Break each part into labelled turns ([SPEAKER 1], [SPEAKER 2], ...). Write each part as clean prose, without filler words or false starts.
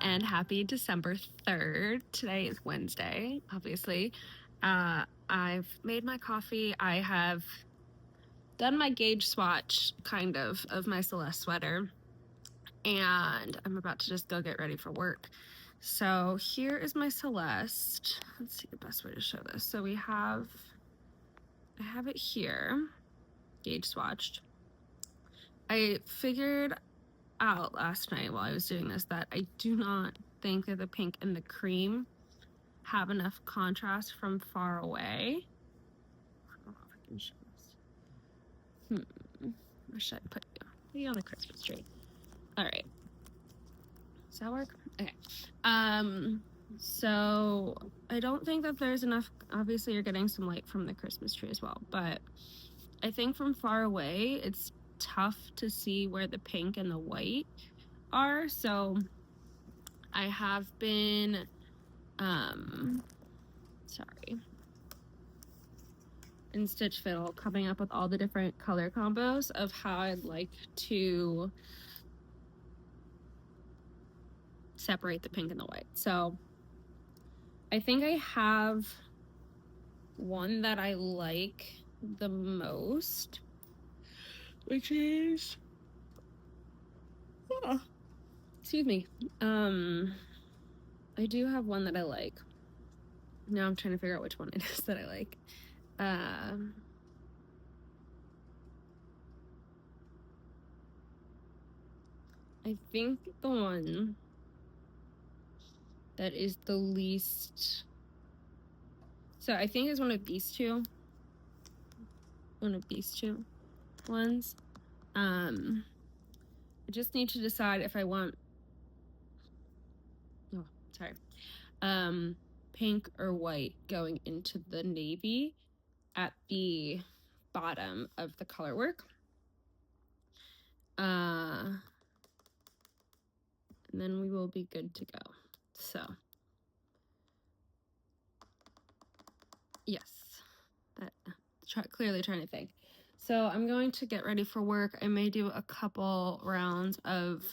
[SPEAKER 1] and happy December 3rd. Today is Wednesday, obviously. I've made my coffee. I have done my gauge swatch, kind of my Celeste sweater, and I'm about to just go get ready for work. So here is my Celeste. Let's see the best way to show this. So I have it here, gauge swatched. I figured out last night while I was doing this that I do not think that the pink and the cream have enough contrast from far away. I don't know if I can show this. Where should I put you on the Christmas tree? All right. Does that work? Okay. So I don't think that there's enough. Obviously, you're getting some light from the Christmas tree as well, but I think from far away, it's tough to see where the pink and the white are. So I have been, in Stitch Fiddle, coming up with all the different color combos of how I'd like to separate the pink and the white. So I think I have one that I like the most, which is, excuse me. I do have one that I like. Now I'm trying to figure out which one it is that I like. I think the one that is the least, so I think it's one of these two ones. I just need to decide if I want, pink or white going into the navy at the bottom of the color work. And then we will be good to go. So yes, clearly trying to think. So I'm going to get ready for work. I may do a couple rounds of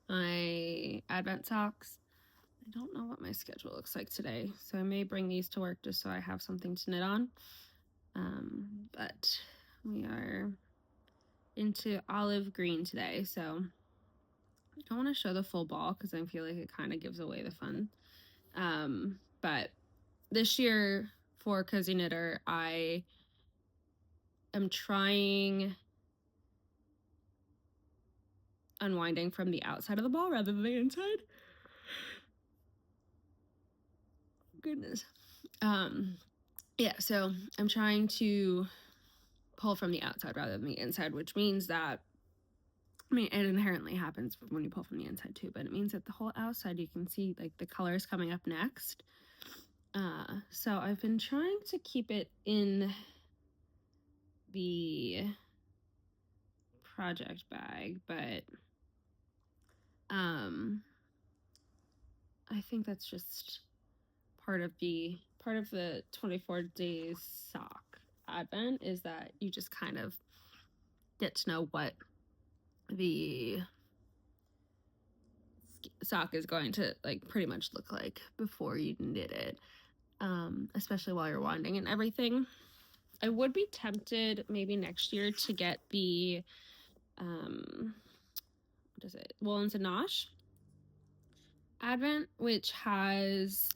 [SPEAKER 1] my Advent socks. I don't know what my schedule looks like today, so I may bring these to work just so I have something to knit on. But we are into olive green today, so I don't want to show the full ball because I feel like it kind of gives away the fun. But this year for Cozy Knitter, I am trying unwinding from the outside of the ball rather than the inside. Goodness. Yeah, so I'm trying to pull from the outside rather than the inside, which means that, I mean, it inherently happens when you pull from the inside too, but it means that the whole outside you can see like the colors coming up next. So I've been trying to keep it in the project bag, but I think that's just part of the 24 days sock advent, is that you just kind of get to know what the sock is going to like pretty much look like before you knit it, especially while you're winding and everything. I would be tempted maybe next year to get the what is it, Woolens and Nosh advent, which has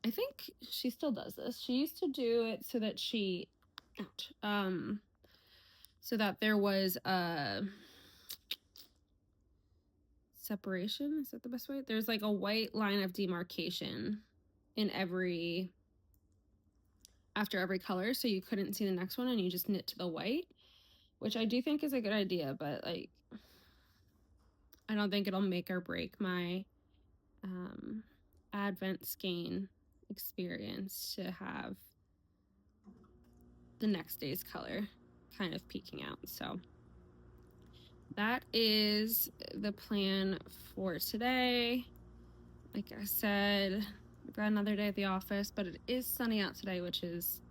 [SPEAKER 1] I think she still does this. She used to do it so that so that there was a separation. Is that the best way? There's like a white line of demarcation in after every color, so you couldn't see the next one and you just knit to the white, which I do think is a good idea, but like I don't think it'll make or break my advent skein experience to have the next day's color kind of peeking out. So that is the plan for today. Like I said, I've got another day at the office, but it is sunny out today, which is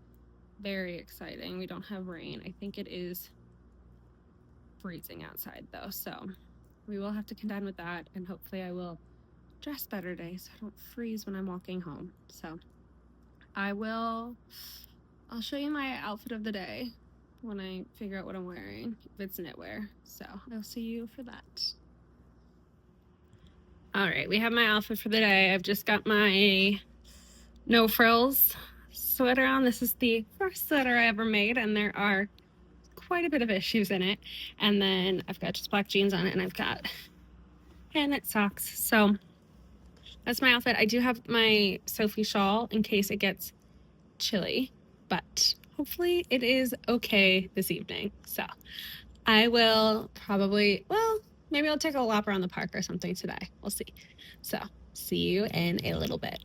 [SPEAKER 1] very exciting. We don't have rain. I think it is freezing outside though, so we will have to contend with that, and hopefully I will dress better today so I don't freeze when I'm walking home. So I'll show you my outfit of the day when I figure out what I'm wearing, if it's knitwear. So I'll see you for that. All right, we have my outfit for the day. I've just got my no frills sweater on. This is the first sweater I ever made, and there are quite a bit of issues in it. And then I've got just black jeans on it, and I've got hand knit socks. So that's my outfit. I do have my Sophie shawl in case it gets chilly, but hopefully it is okay this evening. So I will probably, well, maybe I'll take a lap around the park or something today. We'll see. So see you in a little bit.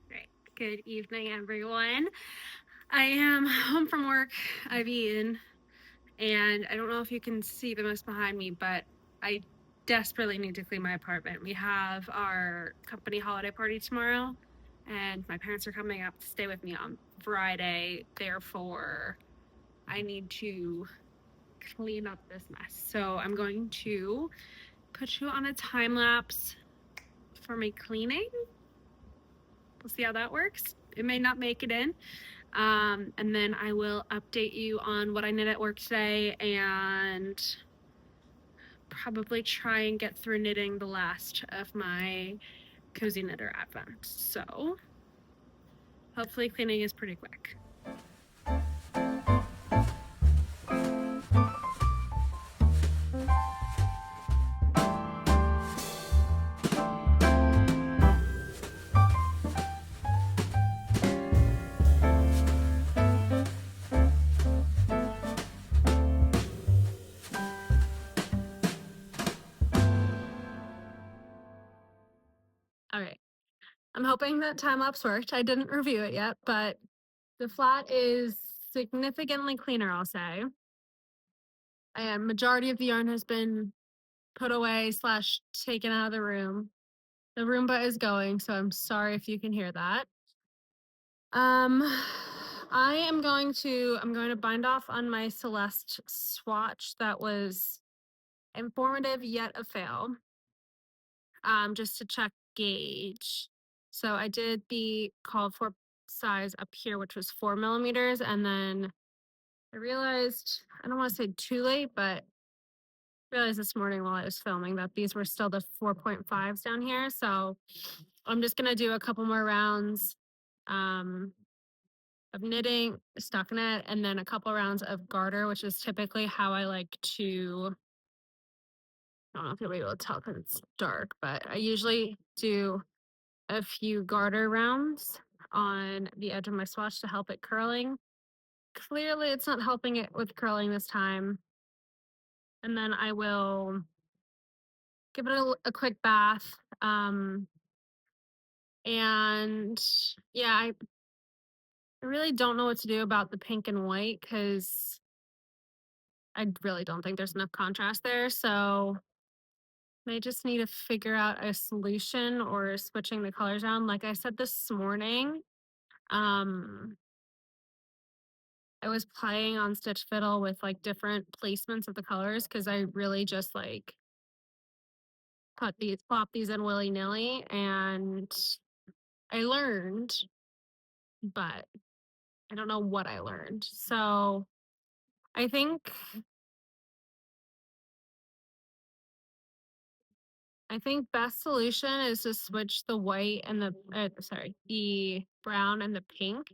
[SPEAKER 1] Right. Good evening, everyone. I am home from work. I've eaten, and I don't know if you can see the mess behind me, but I desperately need to clean my apartment. We have our company holiday party tomorrow, and my parents are coming up to stay with me on Friday. Therefore, I need to clean up this mess. So I'm going to put you on a time lapse for me cleaning. We'll see how that works. It may not make it in. And then I will update you on what I did at work today and probably try and get through knitting the last of my cozy knitter advent. So hopefully cleaning is pretty quick. All right. I'm hoping that time lapse worked. I didn't review it yet, but the flat is significantly cleaner, I'll say. And majority of the yarn has been put away / taken out of the room. The Roomba is going, so I'm sorry if you can hear that. I'm going to bind off on my Celeste swatch that was informative yet a fail. Just to check gauge. So I did the called for size up here, which was 4 millimeters, and then I realized, I don't want to say too late, but realized this morning while I was filming that these were still the 4.5s down here. So I'm just gonna do a couple more rounds of knitting, stockinette, and then a couple rounds of garter, which is typically how I like to, I don't know if you'll be able to tell because it's dark, but I usually do a few garter rounds on the edge of my swatch to help it curling. Clearly it's not helping it with curling this time. And then I will give it a quick bath. And yeah, I really don't know what to do about the pink and white because I really don't think there's enough contrast there. So I just need to figure out a solution or switching the colors around. Like I said this morning, I was playing on Stitch Fiddle with like different placements of the colors because I really just like plop these in willy-nilly, and I learned, but I don't know what I learned. So I think best solution is to switch the white and the brown and the pink,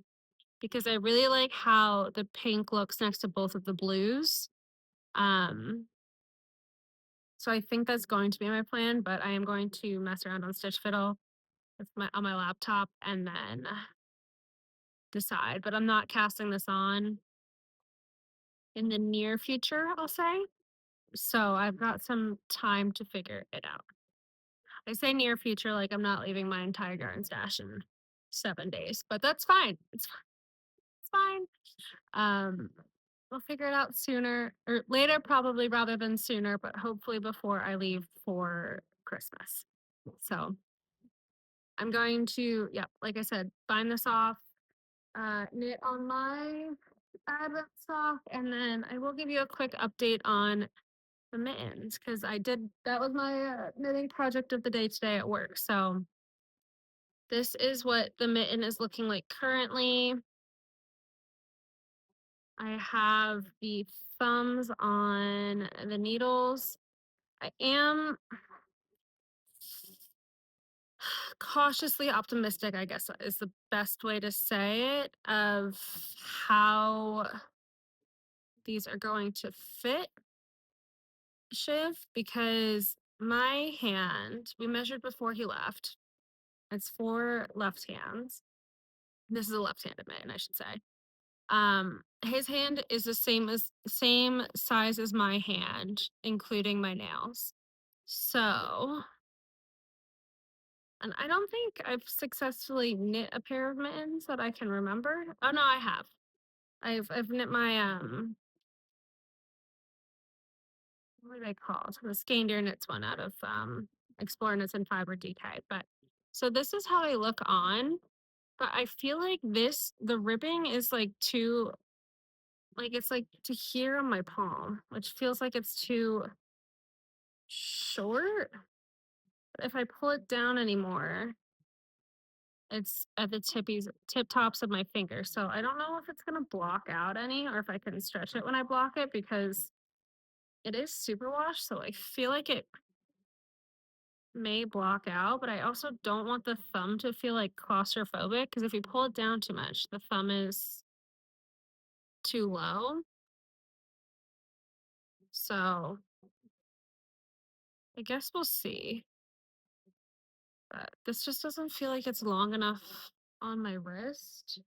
[SPEAKER 1] because I really like how the pink looks next to both of the blues. Um, so I think that's going to be my plan, but I am going to mess around on Stitch Fiddle on my laptop and then decide. But I'm not casting this on in the near future, I'll say. So I've got some time to figure it out. I say near future like I'm not leaving my entire garden stash in 7 days, but that's fine. It's fine. We'll figure it out sooner or later, probably rather than sooner, but hopefully before I leave for Christmas. So I'm going to, yeah, like I said, bind this off, knit on my advent stock, and then I will give you a quick update on the mittens because that was my knitting project of the day today at work. So this is what the mitten is looking like currently. I have the thumbs on the needles. I am cautiously optimistic, I guess is the best way to say it, of how these are going to fit Shiv, because my hand, we measured before he left. It's for left hands. This is a left-handed mitten, I should say. His hand is the same size as my hand, including my nails. So, and I don't think I've successfully knit a pair of mittens that I can remember. Oh no, I have. I've knit my what are they called? The Skandir knits one out of Explore Knits and Fiber DK. But so this is how they look on. But I feel like the ribbing is like too, like it's like to here on my palm, which feels like it's too short. If I pull it down anymore, it's at the tip tops of my fingers. So I don't know if it's gonna block out any or if I can stretch it when I block it because it is superwash. So I feel like it may block out, but I also don't want the thumb to feel like claustrophobic because if you pull it down too much, the thumb is too low. So I guess we'll see. But this just doesn't feel like it's long enough on my wrist.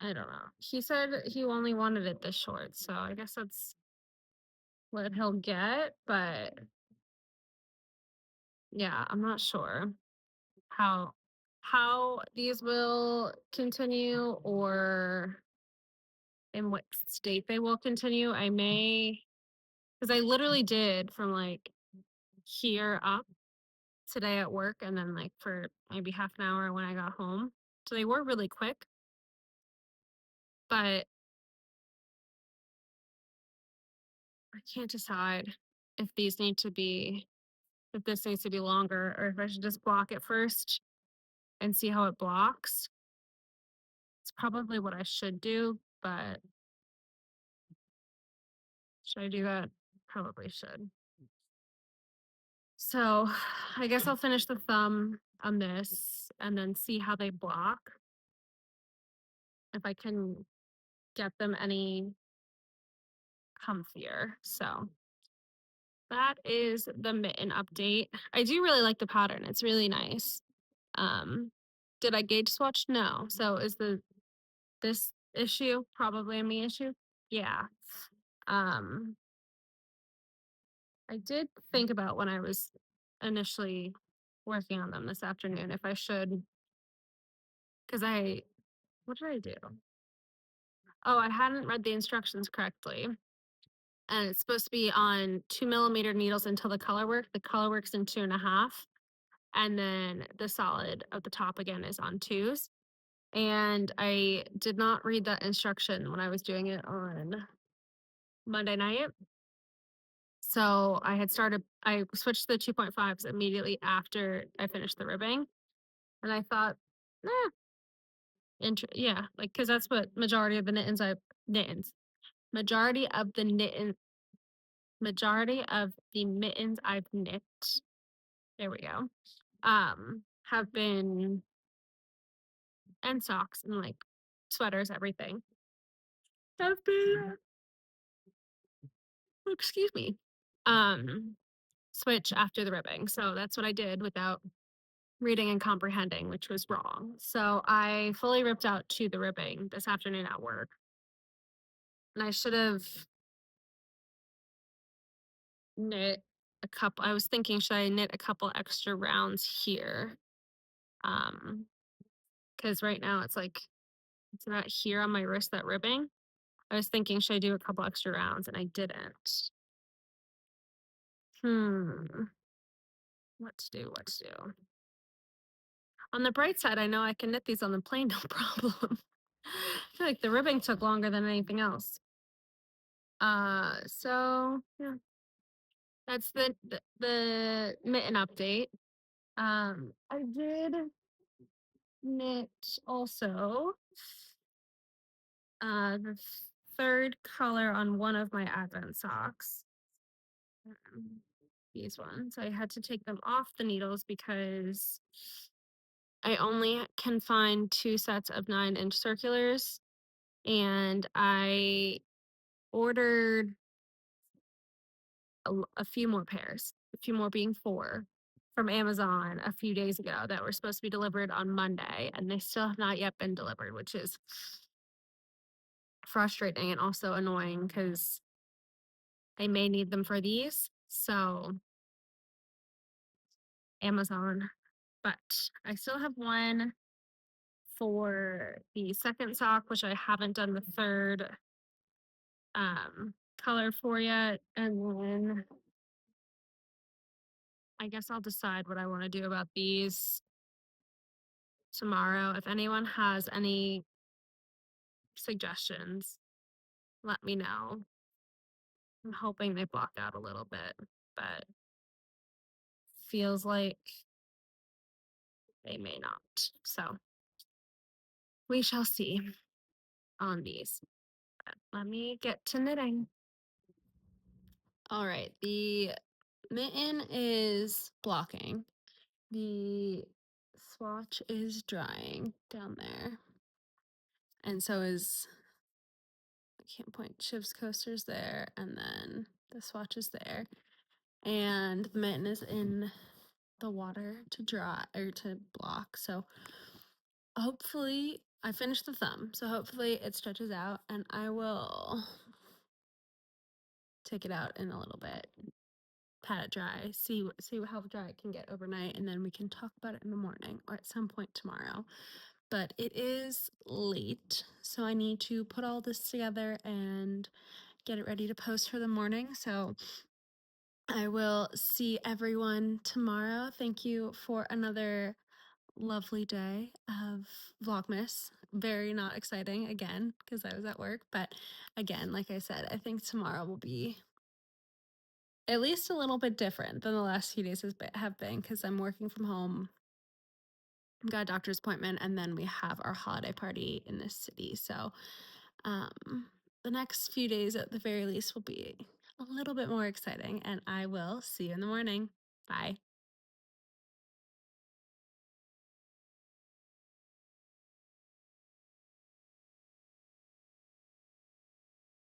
[SPEAKER 1] I don't know. He said he only wanted it this short, so I guess that's what he'll get. But yeah, I'm not sure how these will continue or in what state they will continue. I may, because I literally did from like here up today at work and then like for maybe half an hour when I got home. So they were really quick, but I can't decide if these need to be, if this needs to be longer or if I should just block it first and see how it blocks. It's probably what I should do, but should I do that? Probably should. So I guess I'll finish the thumb on this and then see how they block. If I can get them any comfier. So that is the mitten update. I do really like the pattern. It's really nice. Um, did I gauge swatch? No. So is this issue probably a me issue? Yeah. Um, I did think about when I was initially working on them this afternoon if I should, because what did I do? Oh, I hadn't read the instructions correctly. And it's supposed to be on 2mm needles until the color work. The color works in 2.5. And then the solid of the top again is on 2s. And I did not read that instruction when I was doing it on Monday night. So I switched to the 2.5s immediately after I finished the ribbing. And I thought, yeah, like, cause that's what majority of the majority of the mittens I've knit, there we go, have been, and socks and like sweaters, everything have been, excuse me, um, switch after the ribbing. So that's what I did without reading and comprehending, which was wrong. So I fully ripped out to the ribbing this afternoon at work. And I should have knit I was thinking, should I knit a couple extra rounds here? Because right now it's like, it's about here on my wrist, that ribbing. I was thinking, should I do a couple extra rounds? And I didn't. What to do? On the bright side, I know I can knit these on the plane, no problem. I feel like the ribbing took longer than anything else. So yeah, that's the mitten update. I did knit also the third color on one of my advent socks. Um, these ones. I had to take them off the needles because I only can find 2 sets of 9-inch circulars, and I ordered a few more pairs, a few more being 4 from Amazon a few days ago that were supposed to be delivered on Monday, and they still have not yet been delivered, which is frustrating and also annoying because I may need them for these. So, Amazon. But I still have one for the second sock, which I haven't done the third color for yet. And then I guess I'll decide what I want to do about these tomorrow. If anyone has any suggestions, let me know. I'm hoping they block out a little bit, but feels like they may not. So we shall see on these. But let me get to knitting. All right, the mitten is blocking. The swatch is drying down there. And so is, I can't point, Shiv's coaster's there, and then the swatch is there. And the mitten is in the water to dry or to block. So hopefully I finished the thumb. So hopefully it stretches out, and I will take it out in a little bit, pat it dry, see how dry it can get overnight, and then we can talk about it in the morning or at some point tomorrow. But it is late, so I need to put all this together and get it ready to post for the morning. So I will see everyone tomorrow. Thank you for another lovely day of Vlogmas. Very not exciting again because I was at work, but again, like I said, I think tomorrow will be at least a little bit different than the last few days have been because I'm working from home, got a doctor's appointment, and then we have our holiday party in this city. So the next few days at the very least will be a little bit more exciting, and I will see you in the morning. Bye.